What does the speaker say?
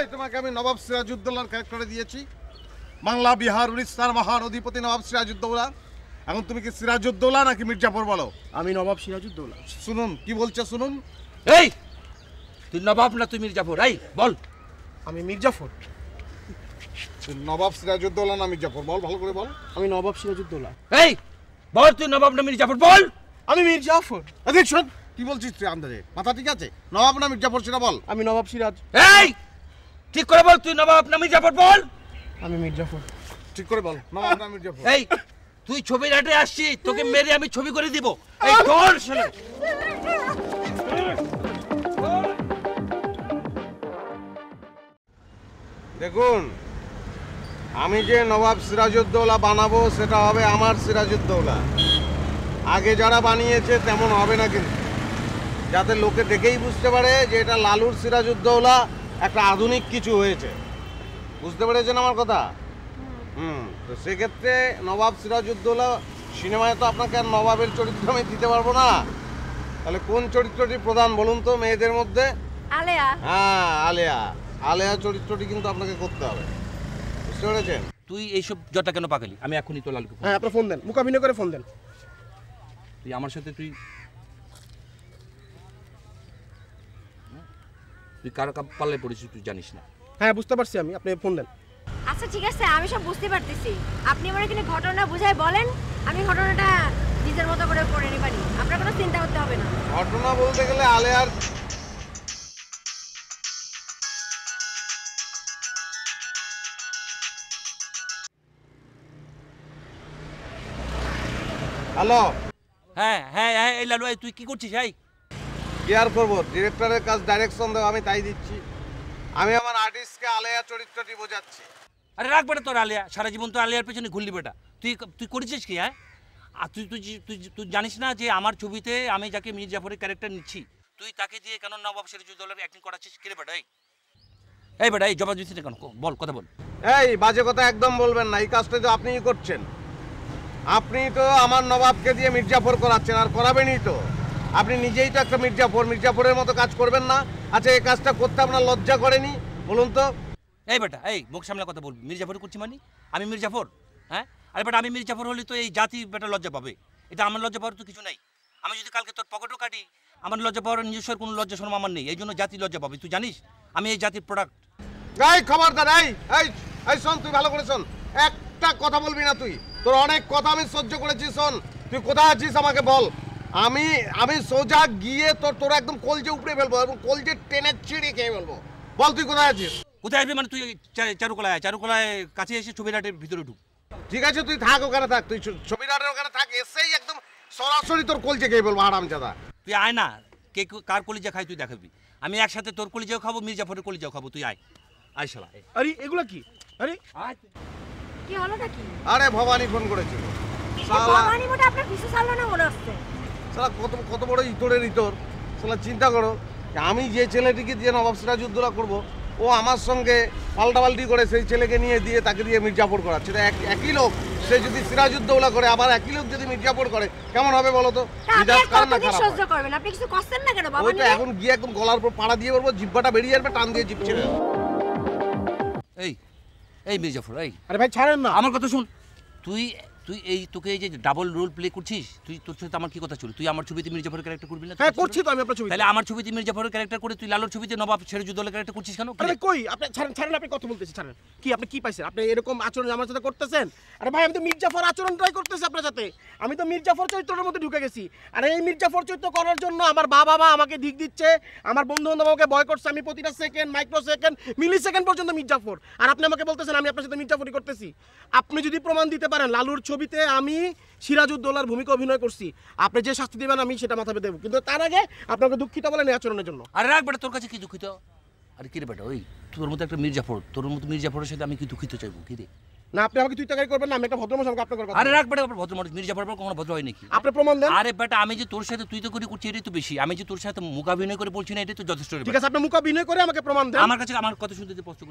এই তোমাকে আমি নবাব সিরাজউদ্দৌলার ক্যারেক্টারে দিয়েছি, বাংলা বিহার উড়িষ্যার মহান অধিপতি নবাব সিরাজউদ্দৌলা। এখন তুমি কি সিরাজউদ্দৌলা নাকি মির্জাফর বলো? আমি নবাব সিরাজউদ্দৌলা। শুনুন কি বলছে শুনুন। এই তুই নবাব না তুই মির্জাফর? এই বল। আমি মির্জাফর। তুই নবাব সিরাজউদ্দৌলা না মির্জাফর বল, ভালো করে বল। আমি নবাব সিরাজউদ্দৌলা। এই বল তুই নবাব না মির্জাফর বল। আমি মির্জাফর। এদিক শোন, কি বলছিস তুই আন্দাজে? মাথা ঠিক আছে? নবাব না মির্জাফর সেটা বল। আমি নবাব সিরাজ। এই ঠিক করে বল তুই নবাব না মির্জাফর বল। আমি মির্জাফর। ঠিক করে বল, নবাব না মির্জাফর। এই তুই ছবির হাটে আসছি, তোকে মেরে আমি ছবি করে দিব। এই ধর শোন। দেখুন, আমি যে নবাব সিরাজউদ্দৌলা বানাবো সেটা হবে আমার সিরাজউদ্দৌলা। আগে যারা বানিয়েছে তেমন হবে না, কিন্তু যাতে লোকে দেখেই বুঝতে পারে যে এটা লালুর সিরাজউদ্দৌলা, একটা আধুনিক কিছু হয়েছে। বুঝতে পেরেছেন আমার কথা? তো সেক্ষেত্রে নবাব সিরাজউদ্দৌলা সিনেমায় তো আপনাকে আর নবাবের চরিত্র আমি দিতে পারবো না। তাহলে কোন চরিত্রটি প্রধান বলুন তো মেয়েদের মধ্যে? আলেয়া। হ্যাঁ, আলেয়া। আলেয়া চরিত্রটি কিন্তু আপনাকে করতে হবে, বুঝতে পেরেছেন? তুই এইসব জটা কেন পাকালি? আমি এখনই তো লালুকে হ্যাঁ, আপনি ফোন দেন, মুখাভিনয় করে ফোন দেন। তুই আমার সাথে তুই কার পাল্লে পড়েছিস তুই জানিস না? হ্যাঁ, বুঝতে পারছি আমি, আপনি ফোন দেন। আচ্ছা ঠিক আছে, আমি সব বুঝতে পারতেছি। আপনি আমার এখানে ঘটনা বুঝাই বলেন, আমি ঘটনাটা নিজের মতো করে করে নিবানি। আপনার কোনো চিন্তা করতে হবে না। ঘটনা বলতে গেলে আলেয়ার হ্যালো। হ্যাঁ হ্যাঁ হ্যাঁ, এই লালু তুই কি করছিস? এই কি আর করবো, ডিরেক্টরের কাজ ডাইরেকশন দেবো, আমি তাই দিচ্ছি। আমি আমার আর্টিস্টকে আলেয়া চরিত্রটি বোঝাচ্ছি। আরে রাখ বেটা তোর আলিয়া, সারা জীবন তো আলিয়ার পেছনে ঘুরলি বেটা। তুই তুই করেছিস কি? হ্যাঁ, আর তুই তুই তুই তুই জানিস না যে আমার ছবিতে আমি যাকে মির্জাফরের ক্যারেক্টার নিচ্ছি, তুই তাকে দিয়ে কেন নবাব সিরাজউদ্দৌলার অ্যাক্টিং করাচ্ছিস? কিরে বেটা এই বেটা, এই জবাব দিচ্ছিস কেন? বল, কথা বল। এই বাজে কথা একদম বলবেন না, এই কাজটা তো আপনিই করছেন। আপনি তো আমার নবাবকে দিয়ে মির্জাফর করাচ্ছেন, আর করাবেনই তো। আপনি নিজেই তো একটা মির্জাফর, মির্জাফরের মতো কাজ করবেন না? আচ্ছা, এই কাজটা করতে আপনার লজ্জা করেনি বলুন তো? এই বেটা, এই মুখ সামনে কথা বলবি। মির্জাফর করছি মানে আমি মির্জাফর? হ্যাঁ, আরে বেটা আমি মির্জাফর হলে তো এই জাতি বেটা লজ্জা পাবে। এটা আমার লজ্জা পাওয়ার তো কিছু নাই। আমি যদি কালকে তোর পকেটও কাটি, আমার লজ্জা পাওয়ার নিজস্ব কোনো লজ্জা শরম আমার নেই। এই জন্য জাতি লজ্জা পাবে। তুই জানিস আমি এই জাতির প্রোডাক্ট। এই খবরদার, এই এই এই শোন, তুই ভালো করে শোন, একটা কথা বলবি না তুই। তোর অনেক কথা আমি সহ্য করেছি। শোন, তুই কোথায় আছিস আমাকে বল। আমি আমি সোজা গিয়ে তোর একদম কলজে উপড়ে ফেলবো এবং কলজে টেনে ছিঁড়ে খেয়ে ফেলবো। বল তুই কোথায় আছিস? কোথায় আসবি মানে? তুই চারুকলায় কাছে এসে ছবির হাটের ভিতরে ঢুক। ঠিক আছে, তুই থাক ওখানে থাক, তুই ছবির আড়ের ওখানে থাক। এসেই একদম সরাসরি তোর কলজে খেয়ে ফেলবো হারামজাদা। তুই আয় না, কে কার কলিজা খাই তুই দেখাবি। আমি একসাথে তোর কলিজাও খাবো, মির্জাফরের কলিজাও খাবো। তুই আয়, আয় শালা। আরে এগুলা কি? আরে কি হলো নাকি? আরে ভবানী ফোন করেছিল। ভবানী মোটা আপনার পিছু ছাড়লো না মনে হচ্ছে। শালা কত কত বড় ইতরের ইতর। শালা চিন্তা করো, আমি যে ছেলেটিকে দিয়ে নবাব সিরাজউদ্দৌলা করবো, ও আমার সঙ্গে পাল্টাপাল্টি করে সেই ছেলেকে নিয়ে দিয়ে তাকে দিয়ে মির্জাফর করাচ্ছে। একই লোক, সে যদি সিরাজউদ্দৌলা করে, আবার একই লোক যদি মির্জাফর করে, কেমন হবে বলো তো? সহ্য করবেন আপনি, কিছু করছেন না কেন বাবা? ওইটা এখন গিয়ে একদম গলার উপর পাড়া দিয়ে বলবো, জিব্বাটা বেরিয়ে আসবে, টান দিয়ে জিভ ছেড়ে। এই এই মির্জাফর, এই আরে ভাই ছাড়েন না, আমার কথা শুন। তুই তুই এই তোকে এই যে ডাবল রোল প্লে করছিস, তোর সাথে আমার কি কথা ছিল? তুই আমার ছবিতে মির্জাফরের ক্যারেক্টার করবি না? হ্যাঁ করছি তো আমি আপনার ছবি। তাহলে আমার ছবিতে মির্জাফরের ক্যারেক্টার করে তুই লালুর ছবিতে নবাব সিরাজউদ্দৌলার ক্যারেক্টার করছিস কেন? আরে কই আপনি ছাড়েন, আপনি কথা বলতেছেন, ছাড়েন। কি আপনি কি পাইছেন? আপনি এরকম আচরণ আমার সাথে করতেছেন? আরে ভাই আমি তো মির্জাফর আচরণটাই করতেছি আপনার সাথে। আমি তো মির্জাফর চরিত্রের মধ্যে ঢুকে গেছি। আর এই মির্জাফর চরিত্র করার জন্য আমার বাবা মা আমাকে দিক দিচ্ছে, আমার বন্ধু বান্ধব আমাকে ভয় করছে। আমি প্রতিটা সেকেন্ড, মাইক্রো সেকেন্ড, মিলি সেকেন্ড পর্যন্ত মির্জাফর। আর আপনি আমাকে বলতেছেন আমি আপনার সাথে মির্জাফরই করতেছি। আপনি যদি প্রমাণ দিতে পারেন লালুর ছবিতে আমি সিরাজউদ্দৌলার ভূমিকা অভিনয় করছি, আপনি যে শাস্তি দেবেন আমি সেটা মাথায় দেবো। কিন্তু তার আগে আপনাকে দুঃখিত বলেন এই আচরণের জন্য। আরে রাখ বেটা, তোর কাছে কি দুঃখিত? আরে কি রে বেটা, ওই তোর মতো একটা মির্জাফর, তোর মতো মির্জাফরের সাথে আমি কি দুঃখিত চাইবো? কি রে না, আপনি আমাকে তুই তাকাই করবেন না, আমি একটা ভদ্রমহিলা আমাকে আপনার কথা। আরে রাখ বেটা, ভদ্র মানুষ। মির্জাফর কখনো ভদ্র হয় নাকি? আপনি প্রমাণ দেন। আরে বেটা, আমি যে তোর সাথে তুই তো করে করছিস এটাই তো বেশি। আমি যে তোর সাথে মুখাভিনয় করে বলছি না, এটাই তো যথেষ্ট। ঠিক আছে, আপনি মুখাভিনয় করে আমাকে প্রমাণ দেন। আমার কাছে আমার কথা শুনতে পছন্দ